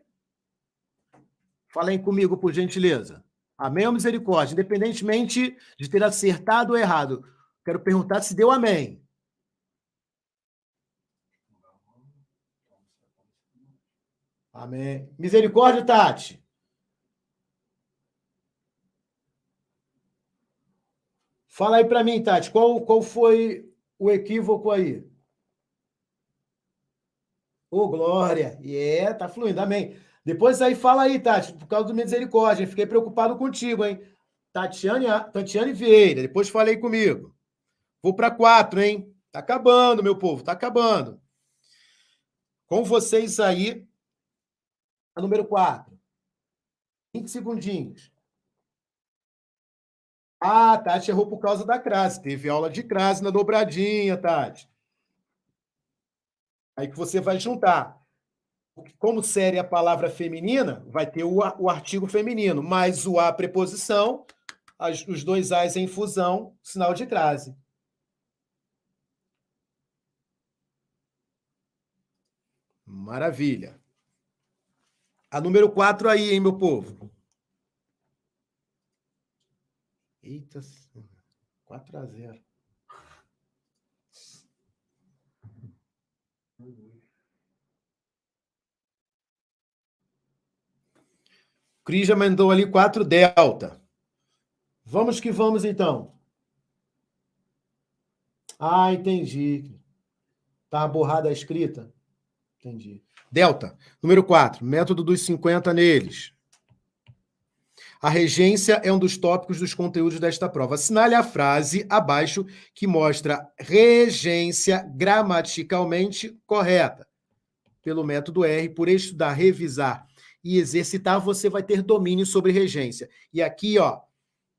Speaker 1: Falem comigo, por gentileza. Amém ou misericórdia? Independentemente de ter acertado ou errado, quero perguntar se deu amém. Amém. Misericórdia, Tati. Fala aí para mim, Tati, qual foi o equívoco aí? Ô, glória. Tá fluindo, amém. Depois aí fala aí, Tati, por causa do misericórdia. Fiquei preocupado contigo, hein? Tatiane Vieira, depois falei comigo. Vou para 4, hein? Tá acabando, meu povo, tá acabando. Com vocês aí, a número 4. 20 segundinhos. Ah, Tati errou por causa da crase. Teve aula de crase na dobradinha, Tati. Aí que você vai juntar. Como série é a palavra feminina, vai ter o artigo feminino, mais o a preposição, os dois as em fusão, sinal de crase. Maravilha. A número 4 aí, hein, meu povo? Eita, 4-0. Cris já mandou ali 4 delta. Vamos que vamos, então. Ah, entendi. Tá borrada a escrita? Entendi. Delta, número 4, método dos 50 neles. A regência é um dos tópicos dos conteúdos desta prova. Assinale a frase abaixo que mostra regência gramaticalmente correta. Pelo método R, por estudar, revisar e exercitar, você vai ter domínio sobre regência. E aqui, ó,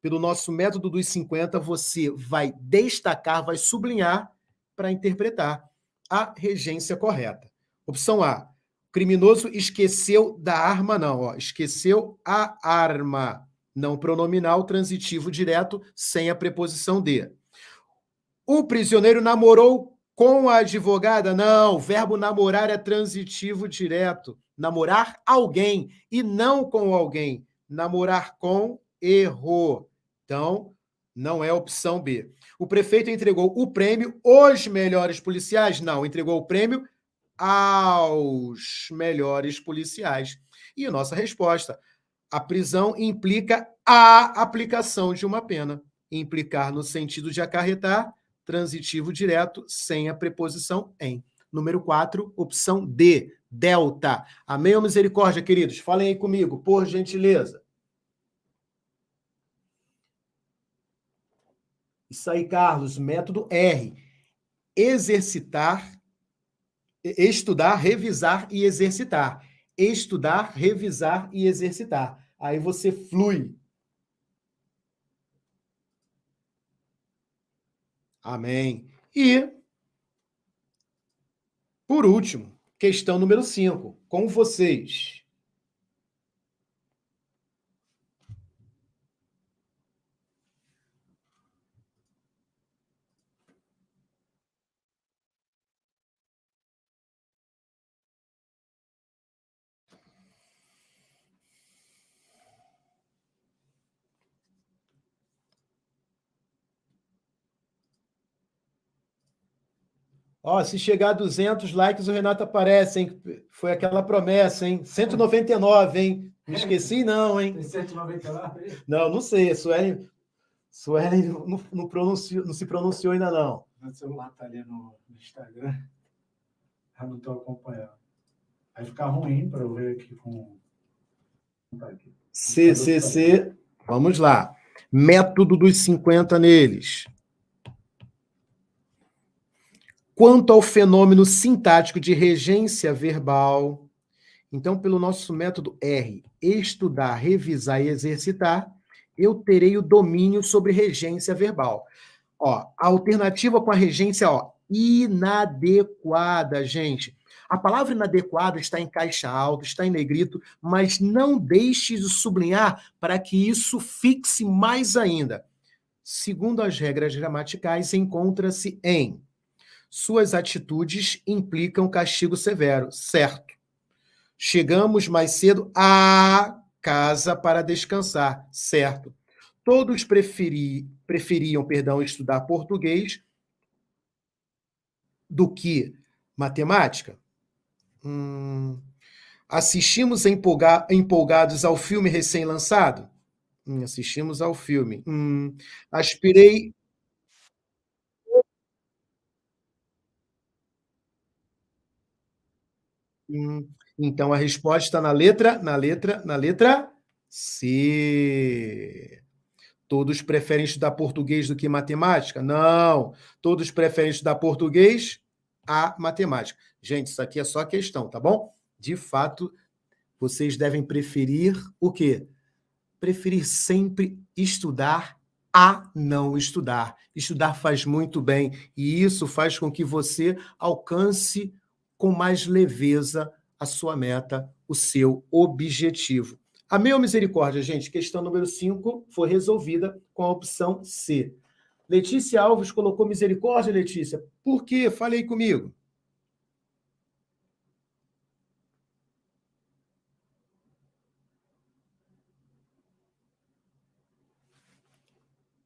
Speaker 1: pelo nosso método dos 50, você vai destacar, vai sublinhar para interpretar a regência correta. Opção A. O criminoso esqueceu da arma, não. Ó, esqueceu a arma. Não pronominal, transitivo direto, sem a preposição de. O prisioneiro namorou com a advogada? Não, o verbo namorar é transitivo direto. Namorar alguém e não com alguém. Namorar com, errou. Então, não é opção B. O prefeito entregou o prêmio aos melhores policiais? Não, entregou o prêmio aos melhores policiais. E a nossa resposta, a prisão implica a aplicação de uma pena. Implicar no sentido de acarretar, transitivo direto, sem a preposição em. Número 4, opção D, delta. Amém ou misericórdia, queridos? Falem aí comigo, por gentileza. Isso aí, Carlos, método R. Exercitar, estudar, revisar e exercitar. Estudar, revisar e exercitar. Aí você flui. Amém. E, por último, questão número 5, com vocês. Ó, se chegar a 200 likes, o Renato aparece, hein? Foi aquela promessa, hein? 199, hein? Não esqueci, não, hein?
Speaker 2: Tem 199?
Speaker 1: Não sei. Suelen não se pronunciou ainda, não.
Speaker 2: Meu celular tá ali no Instagram. Eu não estou acompanhando. Vai ficar ruim para eu ver aqui com...
Speaker 1: CCC, vamos lá. Método dos 50 neles. Quanto ao fenômeno sintático de regência verbal, então, pelo nosso método R, estudar, revisar e exercitar, eu terei o domínio sobre regência verbal. Ó, a alternativa com a regência, ó, inadequada, gente. A palavra inadequada está em caixa alta, está em negrito, mas não deixe de sublinhar para que isso fixe mais ainda. Segundo as regras gramaticais, encontra-se em suas atitudes implicam castigo severo, certo. Chegamos mais cedo à casa para descansar, certo. Todos preferiam, estudar português do que matemática? Assistimos empolgados ao filme recém-lançado? Assistimos ao filme. Aspirei... Então, a resposta está na letra C. Todos preferem estudar português do que matemática? Não. Todos preferem estudar português a matemática. Gente, isso aqui é só questão, tá bom? De fato, vocês devem preferir o quê? Preferir sempre estudar a não estudar. Estudar faz muito bem, e isso faz com que você alcance com mais leveza a sua meta, o seu objetivo. Amém ou misericórdia, gente? Questão número 5 foi resolvida com a opção C. Letícia Alves colocou misericórdia, Letícia. Por quê? Falei comigo.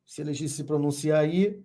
Speaker 1: Se a Letícia se pronunciar aí,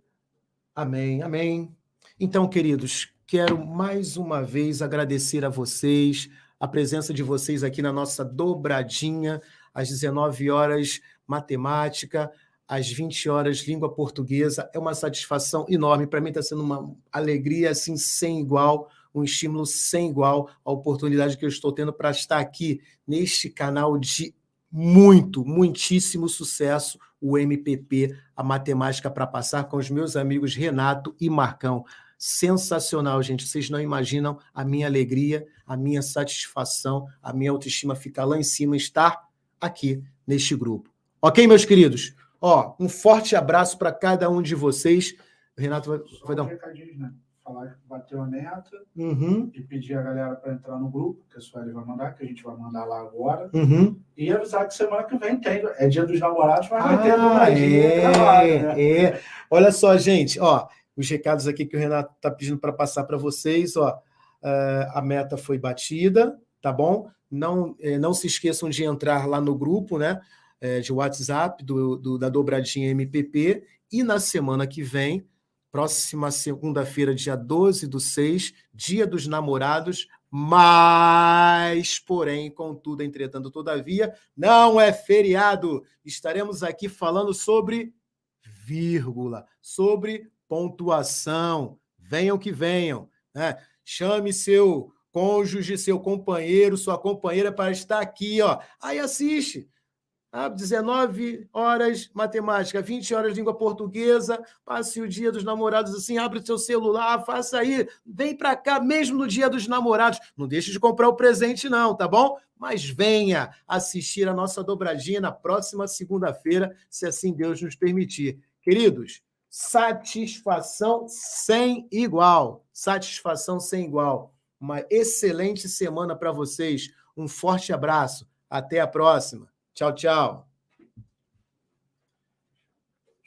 Speaker 1: amém, amém. Então, queridos, quero mais uma vez agradecer a vocês, a presença de vocês aqui na nossa dobradinha, às 19 horas, matemática, às 20 horas, língua portuguesa. É uma satisfação enorme. Para mim está sendo uma alegria assim, sem igual, um estímulo sem igual, a oportunidade que eu estou tendo para estar aqui neste canal de muitíssimo sucesso, o MPP, a Matemática para Passar, com os meus amigos Renato e Marcão. Sensacional, gente. Vocês não imaginam a minha alegria, a minha satisfação, a minha autoestima ficar lá em cima, estar aqui neste grupo. Ok, meus queridos? Ó, um forte abraço para cada um de vocês. O Renato vai dar um
Speaker 2: recadinho, né? Falar que bateu a meta e pedir a galera para entrar no grupo, que a Sueli vai mandar, que a gente vai mandar lá agora. E avisar que semana que vem tem. É dia dos namorados, mas vai ter dobradinha.
Speaker 1: Olha só, gente, ó, os recados aqui que o Renato está pedindo para passar para vocês, ó. A meta foi batida, tá bom? Não se esqueçam de entrar lá no grupo, né? De WhatsApp da dobradinha MPP, e na semana que vem, próxima segunda-feira, dia 12/6, dia dos namorados, mas, porém, contudo, entretanto, todavia, não é feriado. Estaremos aqui falando sobre vírgula, sobre pontuação. Venham que venham, né? Chame seu cônjuge, seu companheiro, sua companheira para estar aqui, ó. Aí assiste. 19 horas matemática, 20 horas língua portuguesa, passe o dia dos namorados assim, abre o seu celular, faça aí, vem para cá mesmo no dia dos namorados. Não deixe de comprar o presente não, tá bom? Mas venha assistir a nossa dobradinha na próxima segunda-feira, se assim Deus nos permitir. Queridos, satisfação sem igual. Satisfação sem igual. Uma excelente semana para vocês. Um forte abraço. Até a próxima. Tchau, tchau.